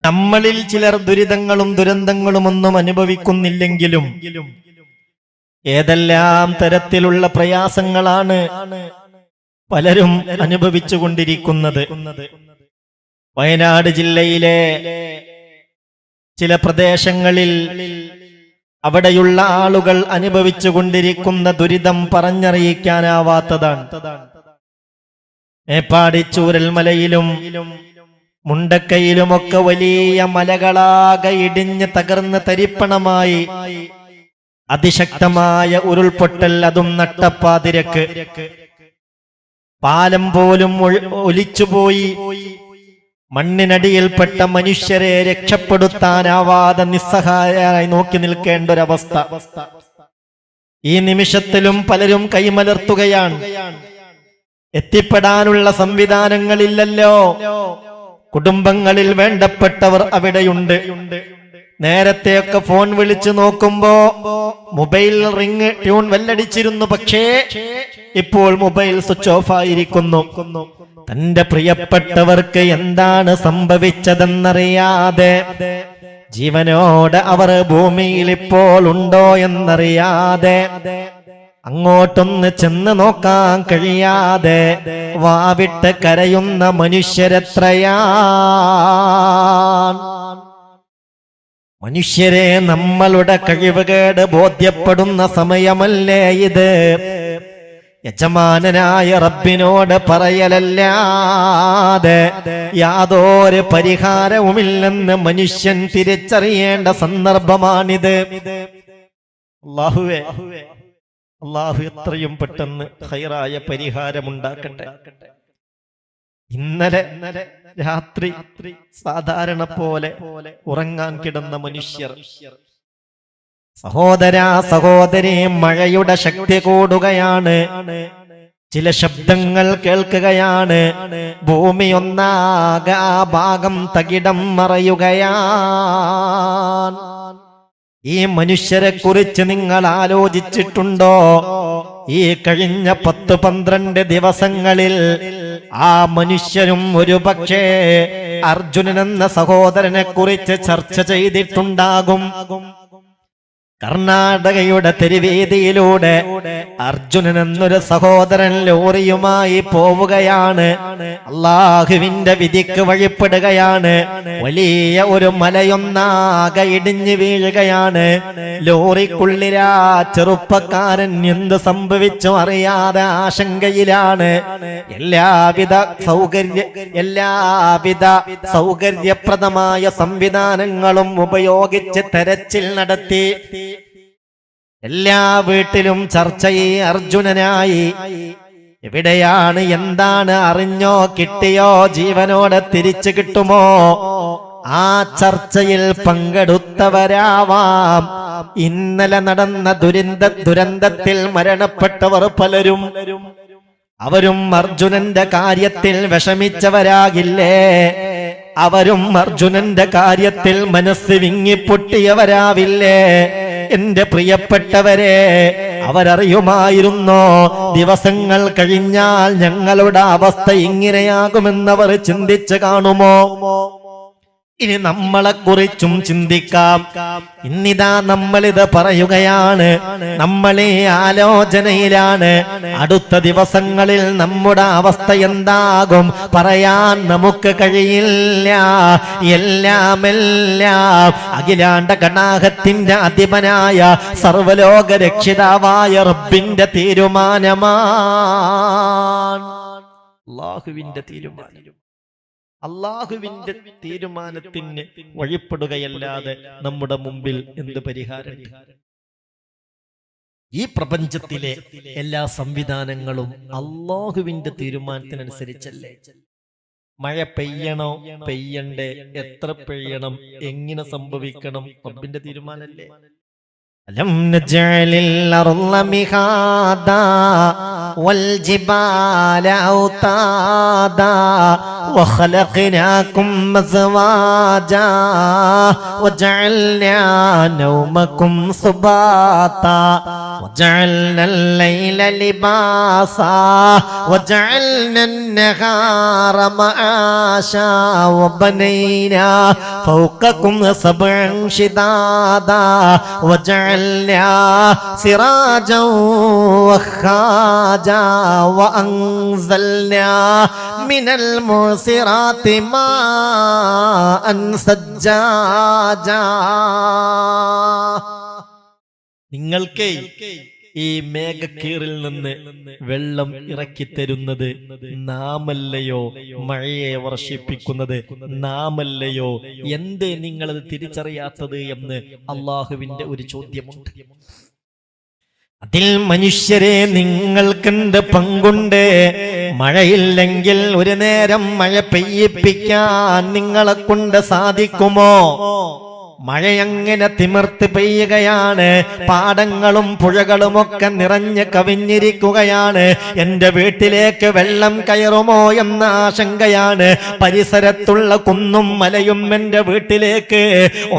നമ്മളിൽ ചിലർ ദുരിതങ്ങളും ദുരന്തങ്ങളും ഒന്നും അനുഭവിക്കുന്നില്ലെങ്കിലും ഏതെല്ലാം തരത്തിലുള്ള പ്രയാസങ്ങളാണ് പലരും അനുഭവിച്ചു കൊണ്ടിരിക്കുന്നത്. വയനാട് ജില്ലയിലെ ചില പ്രദേശങ്ങളിൽ അവിടെയുള്ള ആളുകൾ അനുഭവിച്ചു കൊണ്ടിരിക്കുന്ന ദുരിതം പറഞ്ഞറിയിക്കാനാവാത്തതാണ്. മേപ്പാടി ചൂരൽമലയിലും മുണ്ടക്കയിലുമൊക്കെ വലിയ മലകളാകെ ഇടിഞ്ഞ് തകർന്ന് തരിപ്പണമായി അതിശക്തമായ ഉരുൾപൊട്ടൽ, അതും നട്ടപ്പാതിരക്ക്. പാലം പോലും ഒലിച്ചുപോയി. മണ്ണിനടിയിൽപ്പെട്ട മനുഷ്യരെ രക്ഷപ്പെടുത്താനാവാതെ നിസ്സഹായരായി നോക്കി നിൽക്കേണ്ട ഒരവസ്ഥ. ഈ നിമിഷത്തിലും പലരും കൈമലർത്തുകയാണ്. എത്തിപ്പെടാനുള്ള സംവിധാനങ്ങളില്ലല്ലോ. കുടുംബങ്ങളിൽ വേണ്ടപ്പെട്ടവർ അവിടെയുണ്ട്. നേരത്തെയൊക്കെ ഫോൺ വിളിച്ചു നോക്കുമ്പോ മൊബൈൽ റിംഗ് ട്യൂൺ വെല്ലടിച്ചിരുന്നു. പക്ഷേ ഇപ്പോൾ മൊബൈൽ സ്വിച്ച് ഓഫ് ആയിരിക്കുന്നു. തന്റെ പ്രിയപ്പെട്ടവർക്ക് എന്താണ് സംഭവിച്ചതെന്നറിയാതെ, ജീവനോടെ അവർ ഭൂമിയിൽ ഇപ്പോൾ ഉണ്ടോ എന്നറിയാതെ, അങ്ങോട്ടൊന്ന് ചെന്ന് നോക്കാൻ കഴിയാതെ വാവിട്ട് കരയുന്ന മനുഷ്യരെത്രയാ. മനുഷ്യരെ, നമ്മളുടെ കഴിവുകേട് ബോധ്യപ്പെടുന്ന സമയമല്ലേ ഇത്? യജമാനനായ റബ്ബിനോട് പറയലല്ലാതെ യാതൊരു പരിഹാരവുമില്ലെന്ന് മനുഷ്യൻ തിരിച്ചറിയേണ്ട സന്ദർഭമാണിത്. അല്ലാഹുവേ, അല്ലാഹു എത്രയും പെട്ടെന്ന് ഖൈറായ പരിഹാരമുണ്ടാക്കട്ടെ. ഇന്നലെ രാത്രി സാധാരണ പോലെ ഉറങ്ങാൻ കിടന്ന മനുഷ്യർ, സഹോദരാ സഹോദരി, മഴയുടെ ശക്തി കൂടുകയാണ്. ചില ശബ്ദങ്ങൾ കേൾക്കുകയാണ്. ഭൂമി ഒന്നാകെ ആ ഭാഗം തകിടം മറയുകയാണ്. ഈ മനുഷ്യരെ കുറിച്ച് നിങ്ങൾ ആലോചിച്ചിട്ടുണ്ടോ? ഈ കഴിഞ്ഞ 10-12 ദിവസങ്ങളിൽ ആ മനുഷ്യരും ഒരുപക്ഷേ അർജുനൻ എന്ന സഹോദരനെ കുറിച്ച് ചർച്ച ചെയ്തിട്ടുണ്ടാകും. കർണാടകയുടെ തെരുവേദിയിലൂടെ അർജുനൻ എന്നൊരു സഹോദരൻ ലോറിയുമായി പോവുകയാണ്. അള്ളാഹുവിന്റെ വിധിക്ക് വഴിപ്പെടുകയാണ്. വലിയ ഒരു മലയൊന്നാകെ ഇടിഞ്ഞു വീഴുകയാണ്. ലോറിക്കുള്ളിലാ ചെറുപ്പക്കാരൻ എന്ത് സംഭവിച്ചു അറിയാതെ ആശങ്കയിലാണ്. എല്ലാവിധ സൗകര്യപ്രദമായ സംവിധാനങ്ങളും ഉപയോഗിച്ച് തെരച്ചിൽ നടത്തി. എല്ലാ വീട്ടിലും ചർച്ചയെ അർജുനനായി. എവിടെയാണ്, എന്താണ്, അറിഞ്ഞോ, കിട്ടിയോ, ജീവനോടെ തിരിച്ചു കിട്ടുമോ? ആ ചർച്ചയിൽ പങ്കെടുത്തവരാവാം ഇന്നലെ നടന്ന ദുരന്തത്തിൽ മരണപ്പെട്ടവർ പലരും. അവരും അർജുനന്റെ കാര്യത്തിൽ വിഷമിച്ചവരാകില്ലേ? അവരും അർജുനന്റെ കാര്യത്തിൽ മനസ്സ് വിങ്ങിപ്പൊട്ടിയവരാവില്ലേ? എന്റെ പ്രിയപ്പെട്ടവരെ, അവരറിയുമായിരുന്നോ ദിവസങ്ങൾ കഴിഞ്ഞാൽ ഞങ്ങളുടെ അവസ്ഥ ഇങ്ങനെയാകുമെന്നവർ ചിന്തിച്ചു കാണുമോ? ഇനി നമ്മളെക്കുറിച്ചും ചിന്തിക്കാം. ഇന്നിതാ നമ്മളിത് പറയുകയാണ്. നമ്മളീ ആലോചനയിലാണ്. അടുത്ത ദിവസങ്ങളിൽ നമ്മുടെ അവസ്ഥ എന്താകും പറയാൻ നമുക്ക് കഴിയില്ല. എല്ലാം അഖിലാണ്ട ഗണാഹത്തിന്റെ അധിപനായ സർവലോക രക്ഷിതാവായ റബ്ബിന്റെ തീരുമാനമാണ്. അല്ലാഹുവിന്റെ തീരുമാനം. അള്ളാഹുവിന്റെ തീരുമാനത്തിന് വഴിപ്പെടുകയല്ലാതെ നമ്മുടെ മുമ്പിൽ എന്ത് പരിഹാരം? ഈ പ്രപഞ്ചത്തിലെ എല്ലാ സംവിധാനങ്ങളും അള്ളാഹുവിന്റെ തീരുമാനത്തിനനുസരിച്ചല്ലേ? മഴ പെയ്യണോ, പെയ്യണ്ടേ, എത്ര പെയ്യണം, എങ്ങനെ സംഭവിക്കണം, റബ്ബിന്റെ തീരുമാനല്ലേ? അലം നജഅലിൽ അർള മിഹാദാ വൽ ജിബാല ഔതാദാ വഖലഖനാകും അസ്വാജാ വജഅൽനാ നൗമകും സുബാതാ وجعلنا الليل لباسا وجعلنا النهار معاشا وبنينا فوقكم سبعا شدادا وجعلنا سراجا وخاجا وأنزلنا من المعصرات ماء ثجاجا. നിങ്ങൾക്ക് ഈ മേഘക്കീറിൽ നിന്ന് വെള്ളം ഇറക്കി തരുന്നത് നാമല്ലയോ? മഴയെ വർഷിപ്പിക്കുന്നത് നാമല്ലയോ? എന്തേ നിങ്ങളത് തിരിച്ചറിയാത്തത് എന്ന് അള്ളാഹുവിന്റെ ഒരു ചോദ്യമുണ്ട്. അതിൽ മനുഷ്യരെ നിങ്ങൾക്കെന്ത് പങ്കുണ്ട്? മഴയില്ലെങ്കിൽ ഒരു നേരം മഴ പെയ്യിപ്പിക്കാൻ നിങ്ങളെ കൊണ്ട് സാധിക്കുമോ? മഴയങ്ങനെ തിമിർത്ത് പെയ്യുകയാണ്, പാടങ്ങളും പുഴകളുമൊക്കെ നിറഞ്ഞ് കവിഞ്ഞിരിക്കുകയാണ്. എന്റെ വീട്ടിലേക്ക് വെള്ളം കയറുമോ എന്ന ആശങ്കയാണ്. പരിസരത്തുള്ള കുന്നും മലയും എന്റെ വീട്ടിലേക്ക്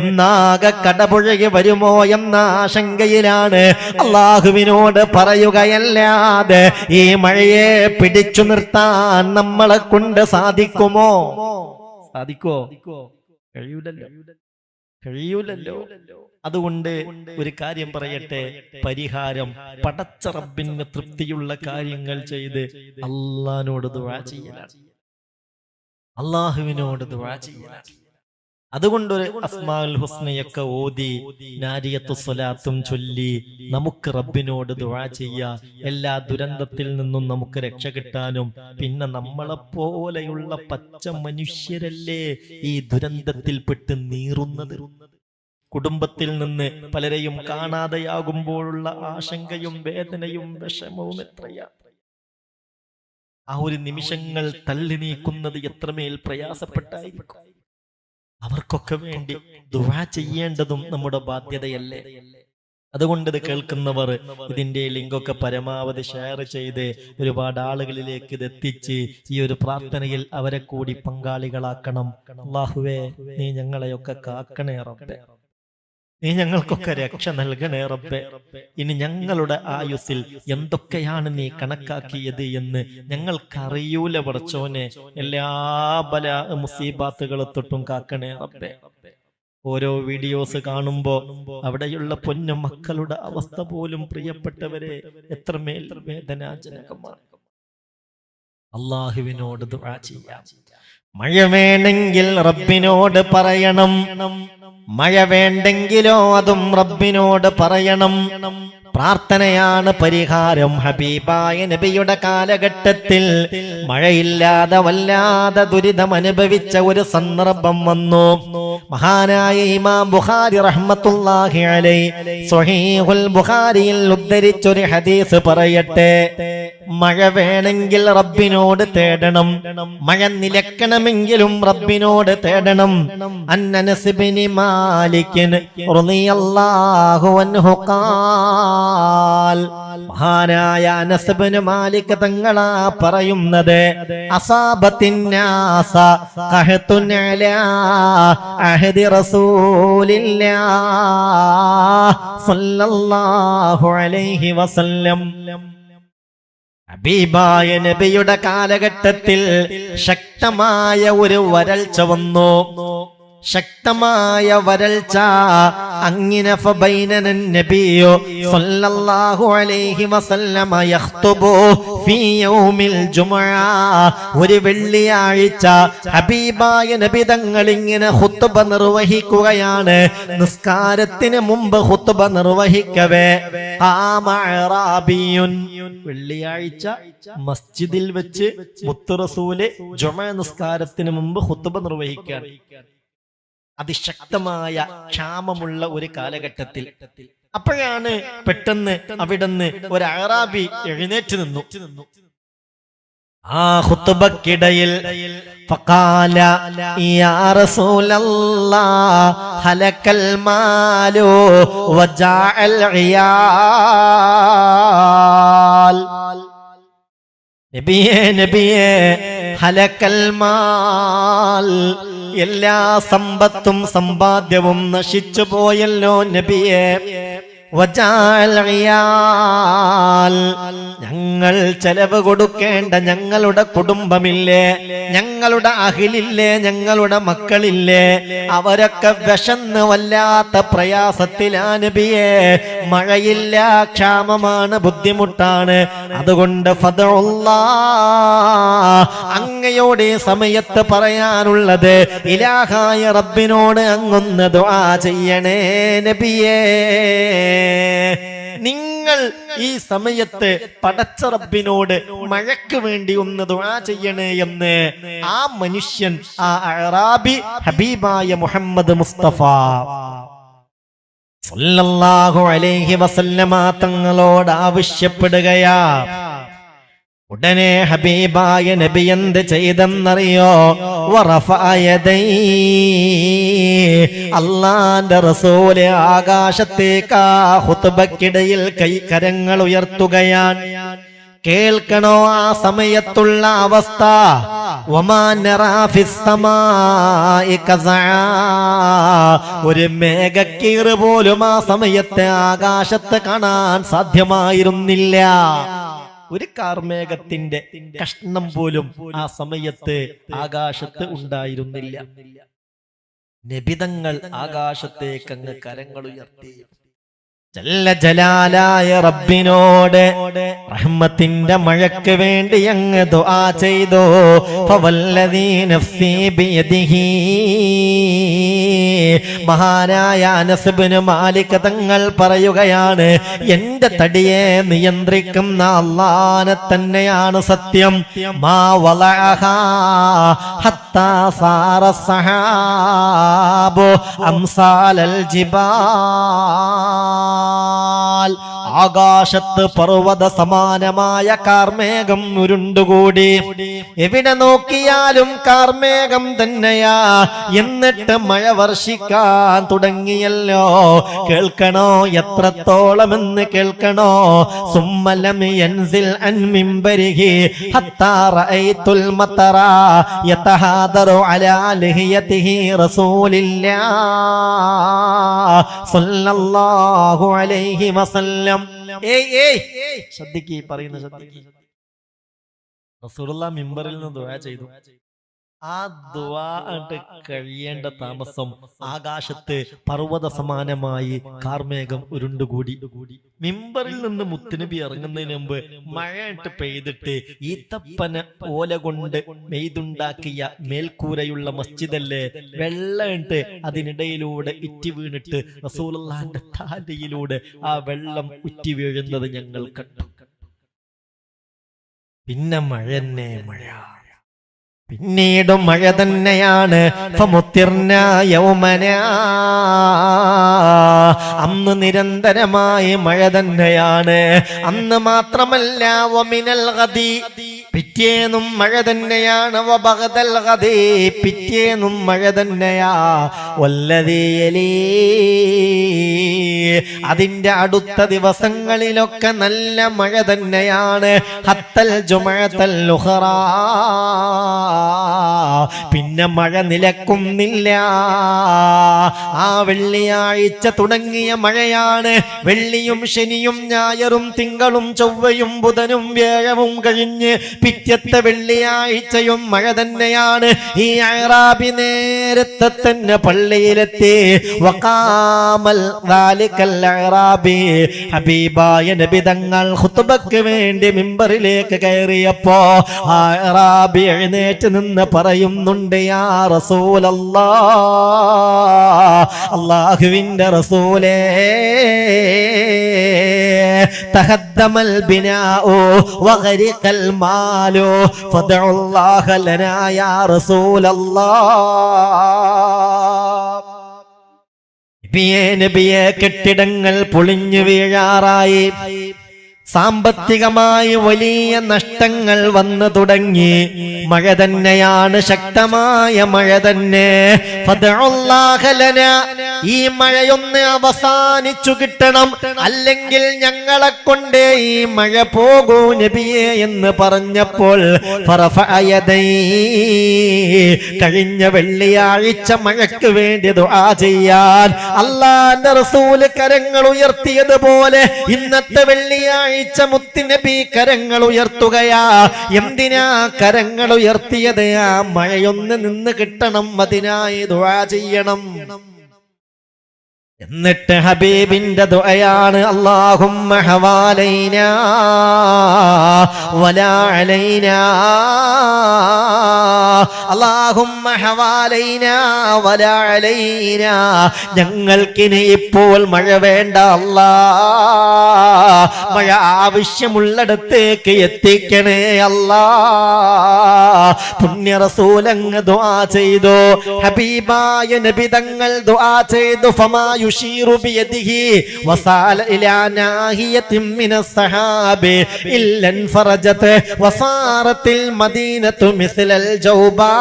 ഒന്നാകെ കടപുഴകി വരുമോ എന്ന ആശങ്കയിലാണ്. അള്ളാഹുവിനോട് പറയുകയല്ലാതെ ഈ മഴയെ പിടിച്ചു നിർത്താൻ നമ്മളെ കൊണ്ട് സാധിക്കുമോ? സാധിക്കോ? കഴിയൂലല്ലോ. അതുകൊണ്ട് ഒരു കാര്യം പറയട്ടെ, പരിഹാരം പടച്ച റബ്ബിന് തൃപ്തിയുള്ള കാര്യങ്ങൾ ചെയ്ത് അള്ളാഹിനോട് ദുആ ചെയ്യലാണ്, അള്ളാഹുവിനോട് ദുആ ചെയ്യലാണ്. അതുകൊണ്ടൊരു അസ്മാഉൽ ഹുസ്നയൊക്കെ ഓതി നാരിയത്തു സ്വലാത്തും ചൊല്ലി നമുക്ക് റബ്ബിനോട് ദുആ ചെയ്യാ. എല്ലാ ദുരന്തത്തിൽ നിന്നും നമുക്ക് രക്ഷ കിട്ടാനും. പിന്നെ നമ്മളെപ്പോലെയുള്ള പച്ച മനുഷ്യരല്ലേ ഈ ദുരന്തത്തിൽപ്പെട്ട് നീറുന്നത്. കുടുംബത്തിൽ നിന്ന് പലരെയും കാണാതെയാകുമ്പോഴുള്ള ആശങ്കയും വേദനയും വിഷമവും എത്രയാ. ആ ഒരു നിമിഷങ്ങൾ തള്ളി നീക്കുന്നത് എത്രമേൽ പ്രയാസപ്പെട്ടായിരിക്കും. അവർക്കൊക്കെ വേണ്ടി ദുആ ചെയ്യേണ്ടതും നമ്മുടെ ബാധ്യതയല്ലേ? അതുകൊണ്ട് ഇത് കേൾക്കുന്നവർ ഇതിന്റെ ലിങ്കൊക്കെ പരമാവധി ഷെയർ ചെയ്ത് ഒരുപാട് ആളുകളിലേക്ക് ഇത് എത്തിച്ച് ഈ ഒരു പ്രാർത്ഥനയിൽ അവരെ കൂടി പങ്കാളികളാക്കണം. അല്ലാഹുവേ, നീ ഞങ്ങളെയൊക്കെ കാക്കണേ റബ്ബേ, നീ ഞങ്ങൾക്കൊക്കെ രക്ഷ നൽകണേ റബ്ബേ. ഇനി ഞങ്ങളുടെ ആയുസ്സിൽ എന്തൊക്കെയാണ് നീ കണക്കാക്കിയത് എന്ന് ഞങ്ങൾക്കറിയൂല പടച്ചോനെ. എല്ലാ ബലാ മുസീബാത്തുകളെ തൊട്ടും കാക്കണേ റബ്ബേ. ഓരോ വീഡിയോസ് കാണുമ്പോ അവിടെയുള്ള പൊന്നു മക്കളുടെ അവസ്ഥ പോലും പ്രിയപ്പെട്ടവരെ എത്രമേൽ വേദനാജനകമാണ്. അള്ളാഹുവിനോട് ദുആ ചെയ്യാം. മഴ വേണമെങ്കിൽ റബ്ബിനോട് പറയണം, മഴ വേണ്ടെങ്കിലോ അതും റബ്ബിനോട് പറയണം. പ്രാർത്ഥനയാണ് പരിഹാരം. ഹബീബായ നബിയുടെ കാലഘട്ടത്തിൽ മഴയില്ലാതെ വല്ലാതെ ദുരിതം അനുഭവിച്ച ഒരു സന്ദർഭം വന്നു. മഹാനായ ഇമാം ബുഖാരി റഹ്മത്തുള്ളാഹി അലൈഹി സ്വഹീഹുൽ ബുഖാരിയിൽ ഉദ്ധരിച്ചൊരു ഹദീസ് പറയട്ടെ. മഴ വേണമെങ്കിൽ റബ്ബിനോട് തേടണം, മഴ നിലക്കണമെങ്കിലും റബ്ബിനോട് തേടണം. അനസ് ഇബ്നു മാലിക് റളിയല്ലാഹു അൻഹു ഖാൽ, മഹാനായ അനസ് ഇബ്നു മാലിക് തങ്ങളാ പറയുന്നത്, അസാബത്തിന്നാസ ഖഹതുൻ അലാ അഹദി റസൂലില്ലാഹ് സ്വല്ലല്ലാഹു അലൈഹി വസല്ലം. ഹബീബായ നബിയുടെ കാലഘട്ടത്തിൽ ശക്തമായ ഒരു വരൾച്ച വന്നു. ശക്തമായ വരൾച്ച. അങ്ങനെ ഫബൈനന നബിയോ സല്ലല്ലാഹു അലൈഹി വസല്ലമ യഖ്തുബു ഫീ യൗമിൽ ജുമുഅ. ഒരു വെള്ളിയാഴ്ച ഹബീബായ നബി തങ്ങൾ ഇങ്ങനെ ഖുത്ബ നിർവഹിക്കുകയാണ്. നിസ്കാരത്തിന് മുമ്പ് ഖുത്ബ നിർവഹിക്കവേ ഖാമ അറാബിയുൻ, വെള്ളിയാഴ്ച മസ്ജിദിൽ വെച്ച് മുത്ത് റസൂല് ജുമുഅ നിസ്കാരത്തിന് മുമ്പ് ഖുത്ബ നിർവഹിക്കുകയാണ്. അതിശക്തമായ ക്ഷാമമുള്ള ഒരു കാലഘട്ടത്തിൽ. അപ്പോഴാണ് പെട്ടെന്ന് അവിടുന്ന് ഒരു അറാബി എഴുന്നേറ്റ് നിന്നു. ആ ഖുത്ബക്കിടയിൽ ഫഖാല യാ റസൂലല്ലാഹ് ഹലകൽ മാലു വജാഅൽ ഇയാൽ. നബിയേ നബിയേ, ഹലകൽ മാൽ, എല്ലാ സമ്പത്തും സമ്പാദ്യവും നശിച്ചു പോയല്ലോ നബിയേ. ഞങ്ങൾ ചെലവ് കൊടുക്കേണ്ട ഞങ്ങളുടെ കുടുംബമില്ലേ, ഞങ്ങളുടെ അഹിലില്ലേ, ഞങ്ങളുടെ മക്കളില്ലേ, അവരൊക്കെ വിശന്ന് വല്ലാത്ത പ്രയാസത്തിലാണ് നബിയേ. മഴയില്ല, ക്ഷാമമാണ്, ബുദ്ധിമുട്ടാണ്. അതുകൊണ്ട് അങ്ങയോട് ഈ സമയത്ത് പറയാനുള്ളത്, ഇലാഹായ റബ്ബിനോട് അങ്ങൊന്ന് ദുആ ചെയ്യണേ നബിയേ. നിങ്ങൾ ഈ സമയത്ത് പടച്ച റബ്ബിനോട് മഴയ്ക്ക് വേണ്ടി ഒന്ന് ദുആ ചെയ്യണേ എന്ന് ആ മനുഷ്യൻ, ആ അഅറാബി ഹബീബായ മുഹമ്മദ് മുസ്തഫ സല്ലല്ലാഹു അലൈഹി വസല്ലമ തങ്ങളോട് ആവശ്യപ്പെടുകയാ. ഉടനെ ഹബീബായ നബി എന്ത് ചെയ്തെന്നറിയോ? അല്ലാഹുവിന്റെ റസൂല് ആകാശത്തേക്ക് ഖുത്ബക്കിടയിൽ കരങ്ങൾ ഉയർത്തുകയാണ്. കേൾക്കണോ ആ സമയത്തുള്ള അവസ്ഥ? ഒരു മേഘക്കീറ് പോലും ആ സമയത്ത് ആകാശത്ത് കാണാൻ സാധ്യമായിരുന്നില്ല. ഒരു കാർമേഘത്തിന്റെ കഷ്ണം പോലും ആ സമയത്ത് ആകാശത്ത് ഉണ്ടായിരുന്നില്ല. നബിതങ്ങൾ ആകാശത്തേക്ക് അങ്ങ് കരങ്ങൾ ഉയർത്തി ജല്ല ജലാലായ റബ്ബിനോട് റഹ്മത്തിന്റെ മഴയ്ക്ക് വേണ്ടി അങ്ങ് ദുആ ചെയ്തു. ഫവല്ലദീ നഫ്സി ബിയദിഹി, മഹാനായ അനസ് ഇബ്നു മാലിക് തങ്ങൾ പറയുകയാണ്, എന്റെ തടിയെ നിയന്ത്രിക്കുന്ന അല്ലാഹനെ തന്നെയാണ് സത്യം. മാ വളഅഹാ ഹത്താ സാറ സഹാബു അംസാലൽ ജിബാൽ. ആകാശത്ത് പർവ്വത സമാനമായ കാർമേഘം ഉരുണ്ടുകൂടി. എവിടെ നോക്കിയാലും കാർമേഘം തന്നെയാ. എന്നിട്ട് മഴ വർഷിക്കാൻ തുടങ്ങിയല്ലോ. കേൾക്കണോ എത്രത്തോളമെന്ന് കേൾക്കണോ? സുമ്മലം യൻസിൽ അൻ മിംബരിഹി ഹത്താ റഅയ്തുൽ മതറ യതഹാദറു അലാ ലഹിയതിഹി റസൂലില്ലാഹ് സല്ലല്ലാഹു അലൈഹി വസല്ലം. ശ്രദ്ധിക്ക്, പറയുന്ന ശ്രദ്ധിക്ക്. റസൂലുള്ളാഹി മിമ്പറിൽ നിന്ന് ദുആ ചെയ്തു. ആ ദുആ കഴിയേണ്ട താമസം ആകാശത്ത് പർവ്വത സമാനമായി കാർമേഘം ഉരുണ്ടുകൂടി. മിമ്പറിൽ നിന്ന് മുത്തുനബി ഇറങ്ങുന്നതിന് മുമ്പ് മഴയിട്ട് പെയ്തിട്ട് ഈത്തപ്പന ഓല കൊണ്ട് മെയ്തുണ്ടാക്കിയ മേൽക്കൂരയുള്ള മസ്ജിദല്ലേ, വെള്ളമിട്ട് അതിനിടയിലൂടെ ഇറ്റി വീണിട്ട് റസൂലുള്ളാഹിന്റെ താടിയിലൂടെ ആ വെള്ളം ഉറ്റി വീഴുന്നത് ഞങ്ങൾ കണ്ടു. പിന്നെ മഴ തന്നെ മഴ, പിന്നീടും മഴ തന്നെയാണ്. അന്ന് നിരന്തരമായി മഴ തന്നെയാണ്. അന്ന് മാത്രമല്ല, വമിനൽ ഗദി, പിറ്റേന്നും മഴ തന്നെയാണ്. വബഗദൽ ഗദി, പിറ്റേന്നും മഴ തന്നെയാ. വല്ലദീ യലീ, അതിന്റെ അടുത്ത ദിവസങ്ങളിലൊക്കെ നല്ല മഴ തന്നെയാണ്. ഹത്തൽ ജുമഅത്തൽ ഉഖറാ, പിന്നെ മഴ നിലക്കുന്നില്ല. ആ വെള്ളിയാഴ്ച തുടങ്ങിയ മഴയാണ്. വെള്ളിയും ശനിയും ഞായറും തിങ്കളും ചൊവ്വയും ബുധനും വ്യാഴവും കഴിഞ്ഞ് പിറ്റത്തെ വെള്ളിയാഴ്ചയും മഴ തന്നെയാണ്. ഈ അഅറാബി നേരത്തെ തന്നെ പള്ളിയിലെത്തി. വഖാമൽ ദാലികൽ അഅറാബി, ഹബീബായ നബി തങ്ങൾ ഖുത്ബക്ക് വേണ്ടി മിമ്പറിലേക്ക് കയറിയപ്പോ ആ അഅറാബി എഴുന്നേറ്റ് നിന്ന് പറയുന്നുണ്ട്, യാ റസൂലല്ലാഹ്, അല്ലാഹുവിന്റെ റസൂലേ, തഹദ്ദമൽ ബിനാഉ വഗരിഖൽ മാലു ഫദഉല്ലാഹ ലനാ യാ റസൂലല്ലാഹ്. നബിയെ, കെട്ടിടങ്ങൾ പൊളിഞ്ഞു വീഴാറായി. സാമ്പത്തികമായി വലിയ നഷ്ടങ്ങൾ വന്നു തുടങ്ങി. മഴ തന്നെയാണ്, ശക്തമായ മഴ തന്നെ. ഫദഉല്ലാഹ ലനാ, ഈ മഴയൊന്ന് അവസാനിച്ചു കിട്ടണം, അല്ലെങ്കിൽ ഞങ്ങളെ കൊണ്ട് ഈ മഴ പോകൂ നബിയേ എന്ന് പറഞ്ഞപ്പോൾ കഴിഞ്ഞ വെള്ളിയാഴ്ച മഴയ്ക്ക് വേണ്ടി ദുആ ചെയ്യാൻ അല്ലാഹുവിന്റെ റസൂല് കരങ്ങൾ ഉയർത്തിയതുപോലെ ഇന്നത്തെ വെള്ളിയാഴ്ച മുത്തുനബി കരങ്ങൾ ഉയർത്തുകയാ. എന്തിനാ കരങ്ങൾ ഉയർത്തിയത്? ആ മഴയൊന്ന് നിന്ന് കിട്ടണം, അതിനായി ദുആ ചെയ്യണം. എന്നിട്ട് ഹബീബിന്റെ ദുആയാണ് അല്ലാഹുമ്മ ഹവാലൈനാ വലാ അലൈനാ, അല്ലാഹുമ്മ ഹവാലൈനാ വലാ അലൈനാ. ഞങ്ങൾക്കിനി ഇപ്പോൾ മഴ വേണ്ട അല്ലാഹ്, മഴ ആവശ്യമുള്ളിടത്തേക്ക് എത്തിക്കണേ അല്ലാഹ്. പുണ്യ റസൂലങ്ങ് ദുആ ചെയ്തു, ഹബീബായ നബി തങ്ങൾ ദുആ ചെയ്തു. ഫമാ يشير بيده وصال إلى ناحية من الصحاب إلا انفرجت وصارت المدينة مثل الجوباء.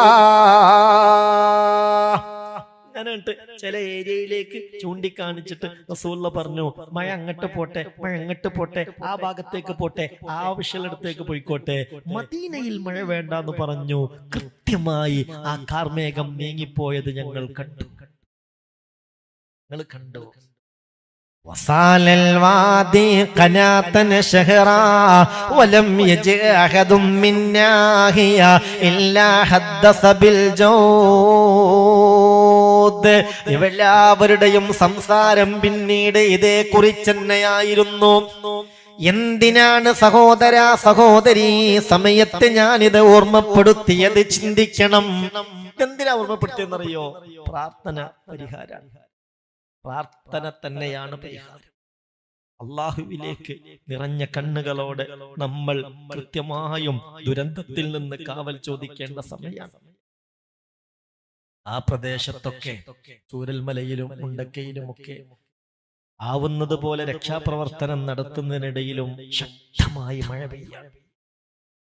ചില ഏരിയയിലേക്ക് ചൂണ്ടിക്കാണിച്ചിട്ട് റസൂലുള്ള പറഞ്ഞു, മഴ അങ്ങോട്ട് പോട്ടെ, മഴ അങ്ങോട്ട് പോട്ടെ, ആ ഭാഗത്തേക്ക് പോട്ടെ, ആവശ്യമുള്ളിടത്തേക്ക് പോയിക്കോട്ടെ, മദീനയിൽ മഴ വേണ്ടെന്ന് പറഞ്ഞു. കൃത്യമായി ആ കാർമേഘം നീങ്ങിപ്പോയത് ഞങ്ങൾ കണ്ടു. وصال الوادي قناة شهرا ولم يجئ أحد من ناحية إلا حدث بالجود. ഇവരെല്ലാവരുടെയും സംസാരം പിന്നീട് ഇതേ കുറിച്ച് തന്നെയായിരുന്നു. എന്തിനാണ് സഹോദര സഹോദരി സമയത്ത് ഞാനിത് ഓർമ്മപ്പെടുത്തിയത്? ചിന്തിക്കണം. എന്തിനാ ഓർമ്മപ്പെടുത്തിയെന്നറിയോ? പ്രാർത്ഥന പരിഹാരമാണ്. പ്രാർത്ഥന തന്നെയാണ് പരിഹാരം. അള്ളാഹുവിലേക്ക് നിറഞ്ഞ കണ്ണുകളോടെ നമ്മൾ കൃത്യമായും ദുരന്തത്തിൽ നിന്ന് കാവൽ ചോദിക്കേണ്ട സമയമാണ്. ആ പ്രദേശത്തൊക്കെ ചൂരൽമലയിലും മുണ്ടക്കയിലുമൊക്കെ ആവുന്നത് പോലെ രക്ഷാപ്രവർത്തനം നടത്തുന്നതിനിടയിലും ശക്തമായി മഴ പെയ്യാണ്.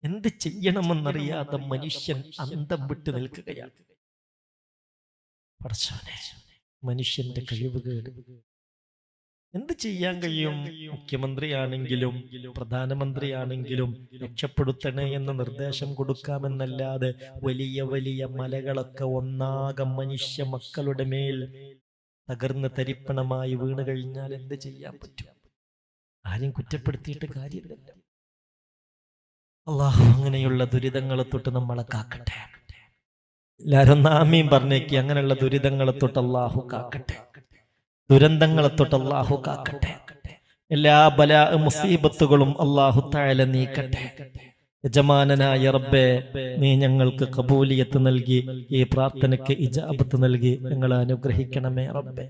എന്ത് ചെയ്യണമെന്നറിയാതെ മനുഷ്യൻ അന്തം വിട്ടു നിൽക്കുകയാണ്. പടച്ചോനെ, മനുഷ്യന്റെ കഴിവുകേട്. എന്ത് ചെയ്യാൻ കഴിയും? മുഖ്യമന്ത്രിയാണെങ്കിലും പ്രധാനമന്ത്രിയാണെങ്കിലും രക്ഷപ്പെടുത്തണേ എന്ന് നിർദ്ദേശം കൊടുക്കാമെന്നല്ലാതെ വലിയ വലിയ മലകളൊക്കെ ഒന്നാകെ മനുഷ്യ മക്കളുടെ മേൽ തകർന്ന് തരിപ്പണമായി വീണ് കഴിഞ്ഞാൽ എന്ത് ചെയ്യാൻ പറ്റും? ആരും കുറ്റപ്പെടുത്തിയിട്ട് കാര്യമില്ല. അള്ളാഹു അങ്ങനെയുള്ള ദുരിതങ്ങളെ തൊട്ട് നമ്മളെ കാക്കട്ടെ. എല്ലാവരും ആമീൻ പറഞ്ഞേക്ക്. അങ്ങനെയുള്ള ദുരിതങ്ങളെ തൊട്ട് അള്ളാഹു കാക്കട്ടെ, ദുരന്തങ്ങളെ തൊട്ട് അള്ളാഹു കാക്കട്ടെ. എല്ലാ ബലാ മുസീബത്തുകളും അള്ളാഹു തആല നീക്കട്ടെ. യജമാനനായ റബ്ബേ, നീ ഞങ്ങൾക്ക് ഖബൂലിയത്ത് നൽകി, ഈ പ്രാർത്ഥനയ്ക്ക് ഇജാബത്ത് നൽകി ഞങ്ങളെ അനുഗ്രഹിക്കണമേ റബ്ബേ.